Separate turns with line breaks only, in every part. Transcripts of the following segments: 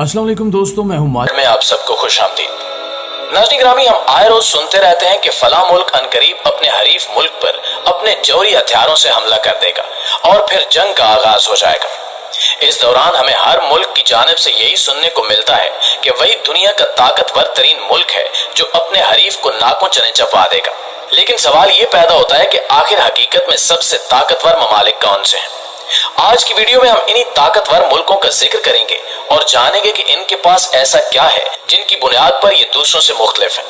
अस्सलाम वालेकुम दोस्तों, मैं हूं
में आप सबको खुश आमदीद। नाज़रीन ग्रामी, हम आए रोज सुनते रहते हैं कि फला मुल्क अनकरीब अपने हरीफ मुल्क पर अपने जौहरी हथियारों से हमला कर देगा और फिर जंग का आगाज हो जाएगा। इस दौरान हमें हर मुल्क की जानिब से यही सुनने को मिलता है कि वही दुनिया का ताकतवर तरीन मुल्क है जो अपने हरीफ को नाकों चने चबा देगा। लेकिन सवाल ये पैदा होता है कि आखिर हकीकत में सबसे ताकतवर ममालिक कौन से हैं। आज की वीडियो में हम इन्हीं ताकतवर मुल्कों का जिक्र करेंगे और जानेंगे कि इनके पास ऐसा क्या है जिनकी बुनियाद पर ये दूसरों से मुख्तलिफ है।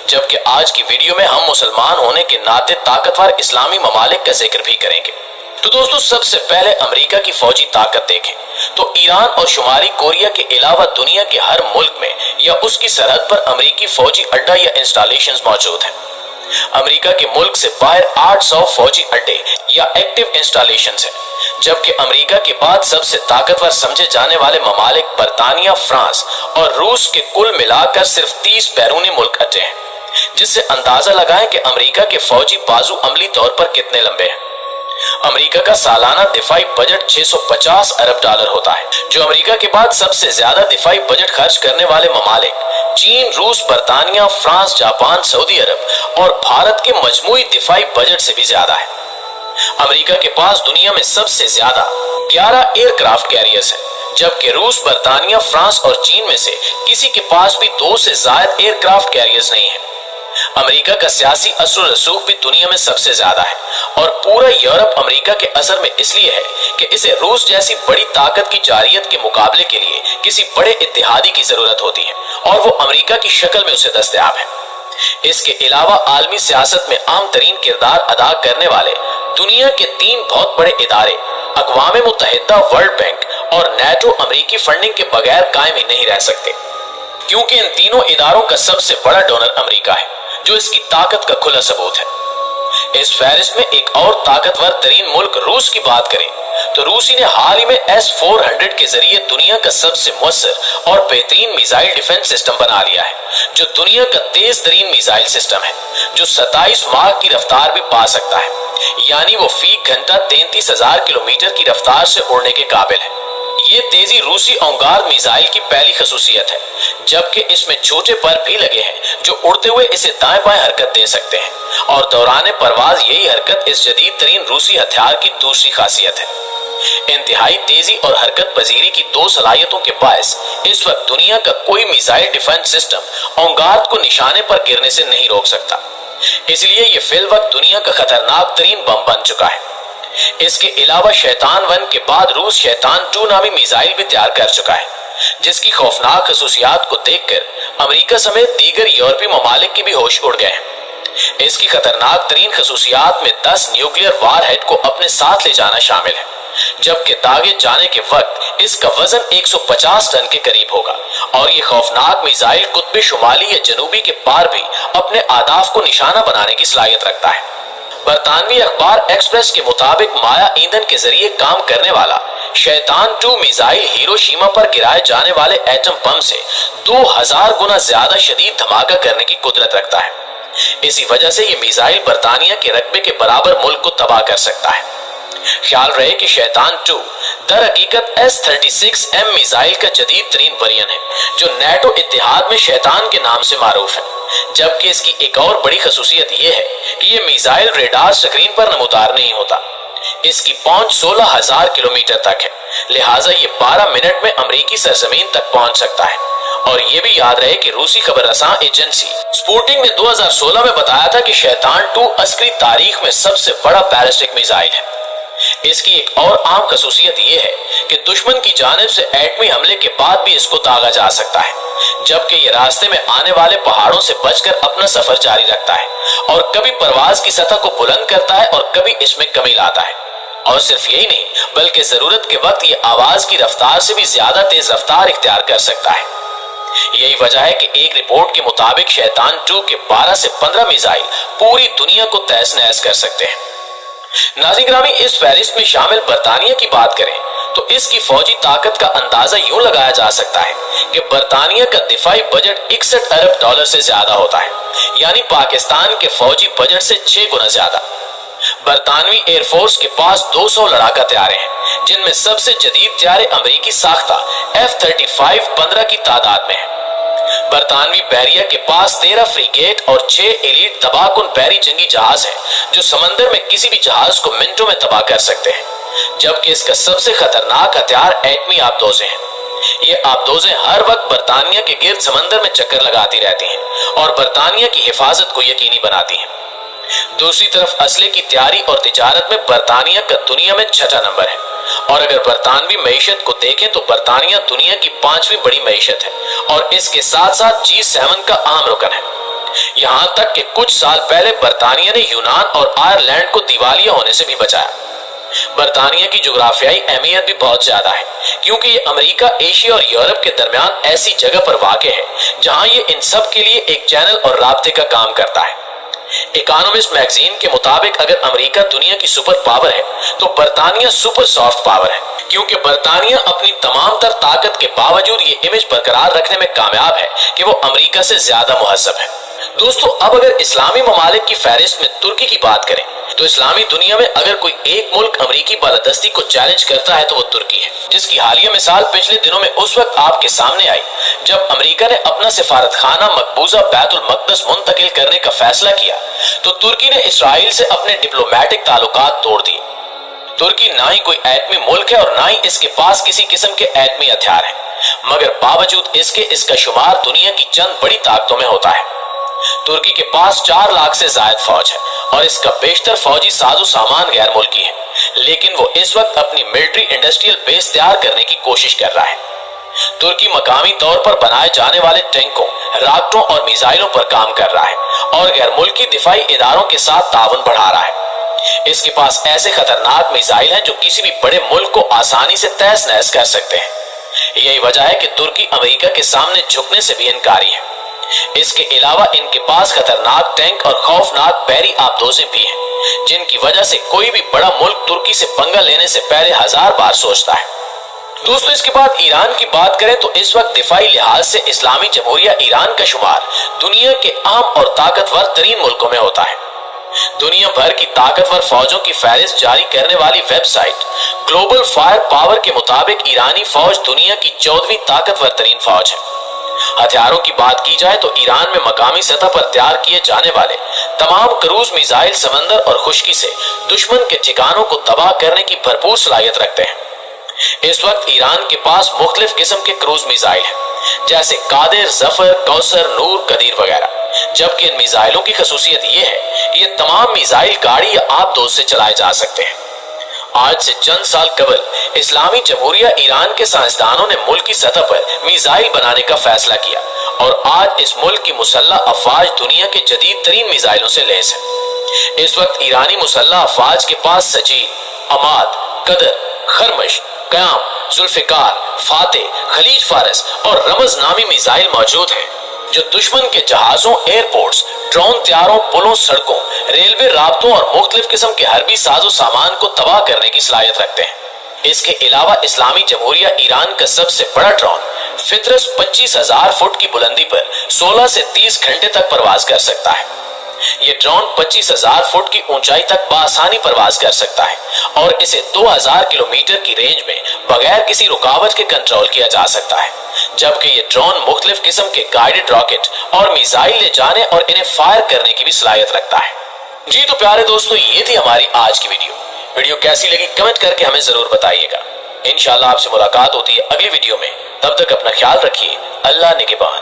जबकि आज की वीडियो में हम मुसलमान होने के नाते ताकतवर इस्लामी ममालिक का जिक्र भी करेंगे। तो दोस्तों, सबसे पहले अमेरिका की फौजी ताकत देखें तो ईरान और शुमारी कोरिया के अलावा दुनिया के हर मुल्क में या उसकी सरहद पर अमेरिकी फौजी अड्डा या इंस्टॉलेशंस मौजूद हैं। अमेरिका के मुल्क से बाहर 800 फौजी अड्डे या एक्टिव इंस्टॉलेशंस हैं, जबकि अमेरिका के बाद सबसे ताकतवर समझे जाने वाले ममालिक बरतानिया, फ्रांस और रूस के कुल मिलाकर सिर्फ 30 बैरूनी मुल्क अड्डे हैं, जिससे अंदाजा लगाएं कि अमेरिका के फौजी बाजू अमली तौर पर कितने लंबे हैं। अमेरिका का सालाना दिफाई बजट 650 अरब डॉलर होता है, जो अमेरिका के बाद सबसे ज्यादा दिफाई बजट खर्च करने वाले ममालिक चीन, रूस, बरतानिया, फ्रांस, जापान, सऊदी अरब और भारत के मजमूई दिफाई बजट से भी ज्यादा है। अमेरिका के पास दुनिया में सबसे ज्यादा 11 एयरक्राफ्ट कैरियर्स हैं, जबकि रूस, बरतानिया, फ्रांस और चीन में से किसी के पास भी 2 से ज्यादा एयरक्राफ्ट कैरियर्स नहीं है। अमेरिका का सियासी असर और रसूख भी दुनिया में सबसे ज्यादा है और पूरा यूरोप अमेरिका के असर में इसलिए है कि इसे रूस जैसी बड़ी ताकत की जारियत के मुकाबले के लिए किसी बड़े इत्तेहादी की जरूरत होती है और वो अमेरिका की शक्ल में उसे दस्तयाब है। इसके अलावा आलमी सियासत में अहम तरीन किरदार अदा करने वाले दुनिया के 3 बहुत बड़े इदारे अक़वाम मुत्तहिदा, वर्ल्ड बैंक और नेटो अमेरिकी फंडिंग के बगैर कायम ही नहीं रह सकते, क्योंकि इन तीनों इदारों का सबसे बड़ा डोनर अमेरिका है, जो इसकी ताकत का खुला सबूत है। इस फहरिस्त में एक और ताकतवर तरीन मुल्क रूस की बात करें तो रूसी ने हाल ही में S-400 के जरिए दुनिया का सबसे मुअस्सर और बेहतरीन मिसाइल डिफेंस सिस्टम बना लिया है, जो दुनिया का तेज तरीन मिसाइल सिस्टम है, जो 27 माह की रफ्तार भी पा सकता है, यानी वो फी घंटा 33,000 किलोमीटर की रफ्तार से उड़ने के काबिल है। ये तेजी रूसी औंगार मिसाइल की पहली खसूसियत है, जबकि इसमें छोटे पर भी लगे हैं जो उड़ते हुए इसे दाएं बाएं हरकत दे सकते हैं और दौरान परवाज यही हरकत इस जदीद तरीन रूसी हथियार की दूसरी खासियत है। इंतहाई तेजी और हरकत पजीरी की 2 सलाहियतों के बायस इस वक्त दुनिया का कोई मिसाइल डिफेंस सिस्टम औंगार को निशाने पर गिरने से नहीं रोक सकता, इसलिए ये फिल वक्त दुनिया का खतरनाक तरीन बम बन चुका है। इसके अलावा शैतान 1 के बाद रूस शैतान 2 नामी मिसाइल भी तैयार कर चुका है, जिसकी खौफनाक खसूसियात को देखकर अमेरिका समेत दीगर यूरोपीय ममालिक की भी होश उड़ गए हैं। इसकी खतरनाक तरीन खसूसियात में 10 न्यूक्लियर वारहेड को अपने साथ ले जाना शामिल है, जबकि दागे जाने के वक्त इसका वजन 150 टन के करीब होगा और ये खौफनाक मिसाइल कुतुब शुमाली या जनूबी के पार भी अपने आदाफ को निशाना बनाने की सलाहियत रखता है। बरतानवी अखबार एक्सप्रेस के मुताबिक माया ईंधन के जरिए काम करने वाला शैतान 2 मिसाइल हिरोशिमा पर गिराए जाने वाले एटम बम से 2000 गुना ज्यादा शदीद धमाका करने की कुदरत रखता है। इसी वजह से ये मिसाइल बरतानिया के रकबे के बराबर मुल्क को तबाह कर सकता है। ख्याल रहे कि शैतान 2 दर हकीकत S-36M मिसाइल का जदीद तरीन वेरिएंट है, जो नेटो इत्तेहाद में शैतान के नाम से मारूफ है, जबकि इसकी एक और बड़ी खसूसियत यह है कि यह मिसाइल रेडार स्क्रीन पर नमूदार नहीं होता। इसकी पहुंच 16,000 किलोमीटर तक है, लिहाजा ये 12 मिनट में अमेरिकी सरजमीन तक पहुंच सकता है। और ये भी याद रहे कि रूसी खबररसां एजेंसी स्पुतनिक ने 2016 में बताया था कि शैतान 2 अस्करी तारीख में सबसे बड़ा बैलिस्टिक मिसाइल है। इसकी एक और आम खसूसियत यह है कि दुश्मन की जानिब से एटमी हमले के बाद भी इसको दागा जा सकता है, जबकि ये रास्ते में आने वाले पहाड़ों से बचकर अपना सफर जारी रखता है और कभी परवाज की सतह को बुलंद करता है और कभी इसमें कमी लाता है। और सिर्फ यही नहीं, बल्कि जरूरत के वक्त ये आवाज की रफ्तार से भी ज्यादा तेज रफ्तार इख्तियार कर सकता है। यही वजह है कि एक रिपोर्ट के मुताबिक शैतान 2 के 12 से 15 मिसाइल पूरी दुनिया को तहस नहस कर सकते हैं। नाज़रीन ग्रामी, इस फहरिस्त में शामिल बरतानिया की बात करें तो इसकी फौजी ताकत का अंदाजा यूं लगाया जा सकता है कि बरतानिया का दिफाई बजट 61 अरब डॉलर से ज्यादा होता है, यानी पाकिस्तान के फौजी बजट से 6 गुना ज्यादा। برطانوی ایئر فورس کے پاس 200 لڑاکا طیارے ہیں، جن میں سب سے جدید طیارے امریکی ساختہ F-35 15 کی تعداد میں ہیں۔ برطانوی بحریہ کے پاس 13 فریگیٹ اور 6 ایلیٹ تباہ کن بحری جنگی جہاز ہیں، جو سمندر میں کسی بھی جہاز کو منٹوں میں تباہ کر سکتے ہیں، جبکہ اس کا سب سے خطرناک ہتھیار ایٹمی آبدوزیں ہیں۔ یہ آبدوزیں ہر وقت برطانیہ کے گرد سمندر میں چکر لگاتی رہتی ہیں اور برطانیہ کی حفاظت کو یقینی بناتی ہیں۔ دوسری طرف اسلحے کی تیاری اور تجارت میں برطانیہ کا دنیا میں 6واں نمبر ہے، اور اگر برطانوی معیشت کو دیکھیں تو برطانیہ دنیا کی 5ویں بڑی معیشت ہے اور اس کے ساتھ ساتھ G7 کا اہم رکن ہے۔ یہاں تک کہ کچھ سال پہلے برطانیہ نے یونان اور آئرلینڈ کو دیوالیہ ہونے سے بھی بچایا۔ برطانیہ کی جغرافیائی اہمیت بھی بہت زیادہ ہے، کیونکہ یہ امریکہ، ایشیا اور یورپ کے درمیان ایسی جگہ پر واقع ہے جہاں یہ ان سب کے لیے ایک چینل اور رابطے کا کام کرتا ہے۔ اکانومسٹ میگزین کے مطابق اگر امریکہ دنیا کی سپر پاور ہے تو برطانیہ سپر سافٹ پاور ہے، کیونکہ برطانیہ اپنی تمام تر طاقت کے باوجود یہ امیج برقرار رکھنے میں کامیاب ہے کہ وہ امریکہ سے زیادہ مہذب ہے۔ دوستو، اب اگر اسلامی ممالک کی فہرست میں ترکی کی بات کریں تو اسلامی دنیا میں اگر کوئی ایک ملک امریکی بالادستی کو چیلنج کرتا ہے تو وہ ترکی ہے، جس کی حالیہ مثال پچھلے دنوں میں اس وقت آپ کے سامنے آئی جب امریکہ نے اپنا سفارت خانہ مقبوضہ بیت المقدس منتقل کرنے کا فیصلہ کیا تو ترکی نے اسرائیل سے اپنے ڈپلومیٹک تعلقات توڑ دیے۔ ترکی نہ ہی کوئی ایٹمی ملک ہے اور نہ ہی اس کے پاس کسی قسم کے ایٹمی ہتھیار ہیں، مگر باوجود اس کے اس کا شمار دنیا کی چند بڑی طاقتوں میں ہوتا ہے۔ ترکی کے پاس 4 لاکھ سے زائد فوج ہے اور اس کا بیشتر فوجی ساز و سامان غیر ملکی ہے، لیکن وہ اس وقت اپنی ملٹری انڈسٹریل بیس تیار کرنے کی کوشش کر رہا ہے۔ ترکی مقامی طور پر بنائے جانے والے ٹینکوں، راکٹوں اور میزائلوں پر کام کر رہا ہے اور غیر ملکی دفاعی اداروں کے ساتھ تعاون بڑھا رہا ہے۔ اس کے پاس ایسے خطرناک میزائل ہیں جو کسی بھی بڑے ملک کو آسانی سے تہس نہس کر سکتے ہیں۔ یہی وجہ ہے کہ ترکی امریکہ کے سامنے جھکنے سے بھی انکاری ہے۔ اس کے علاوہ ان کے پاس خطرناک ٹینک اور خوفناک بحری آبدوزیں بھی ہیں، جن کی وجہ سے کوئی بھی بڑا ملک ترکی سے پنگا لینے سے پہلے 1000 بار سوچتا ہے۔ دوستو، اس کے بعد ایران کی بات کریں تو اس وقت دفاعی لحاظ سے اسلامی جمہوریہ ایران کا شمار دنیا کے اہم اور طاقتور ترین ملکوں میں ہوتا ہے۔ دنیا بھر کی طاقتور فوجوں کی فہرست جاری کرنے والی website Global Firepower کے مطابق ایرانی فوج دنیا کی 14ویں طاقتور ترین فوج ہے۔ ہتھیاروں کی بات کی جائے تو ایران میں مقامی سطح پر تیار کیے جانے والے تمام کروز میزائل سمندر اور خشکی سے دشمن کے ٹھکانوں کو تباہ کرنے کی بھرپور صلاحیت رکھتے ہیں۔ اس وقت ایران کے پاس مختلف قسم کے کروز میزائل ہیں، جیسے قادر، ظفر، کوثر، نور، قدیر وغیرہ، جبکہ ان میزائلوں کی خصوصیت یہ ہے کہ یہ تمام میزائل گاڑی یا آبدوز سے چلائے جا سکتے ہیں۔ آج سے چند سال قبل اسلامی جمہوریہ ایران کے سائنسدانوں نے ملکی سطح پر میزائل بنانے کا فیصلہ کیا اور آج اس ملک کی مسلح افواج دنیا کے جدید ترین میزائلوں سے لیس ہے۔ اس وقت ایرانی مسلح افواج کے پاس سجید، عماد، قدر، خرمش، قیام، ذوالفقار، فاتح، خلیج فارس اور رمز نامی میزائل موجود ہیں، جو دشمن کے جہازوں، ایئرپورٹس، ڈرون طیاروں، پلوں، سڑکوں، ریلوے رابطوں اور مختلف قسم کے حربی ساز و سامان کو تباہ کرنے کی صلاحیت رکھتے ہیں۔ اس کے علاوہ اسلامی جمہوریہ ایران کا سب سے بڑا ڈرون فطرس 25,000 فٹ کی بلندی پر 16 سے 30 گھنٹے تک پرواز کر سکتا ہے۔ یہ ڈرون 25,000 فٹ کی اونچائی تک بآسانی پرواز کر سکتا ہے اور اسے 2000 کلومیٹر کی رینج میں بغیر کسی رکاوٹ کے کنٹرول کیا جا سکتا ہے، جبکہ یہ ڈرون مختلف قسم کے گائیڈڈ راکٹ اور میزائل لے جانے اور انہیں فائر کرنے کی بھی صلاحیت رکھتا ہے۔ جی تو پیارے دوستو، یہ تھی ہماری آج کی ویڈیو کیسی لگی کمنٹ کر کے ہمیں ضرور بتائیے گا۔ انشاءاللہ آپ سے ملاقات ہوتی ہے اگلی ویڈیو میں، تب تک اپنا خیال رکھیے۔ اللہ نگہبان۔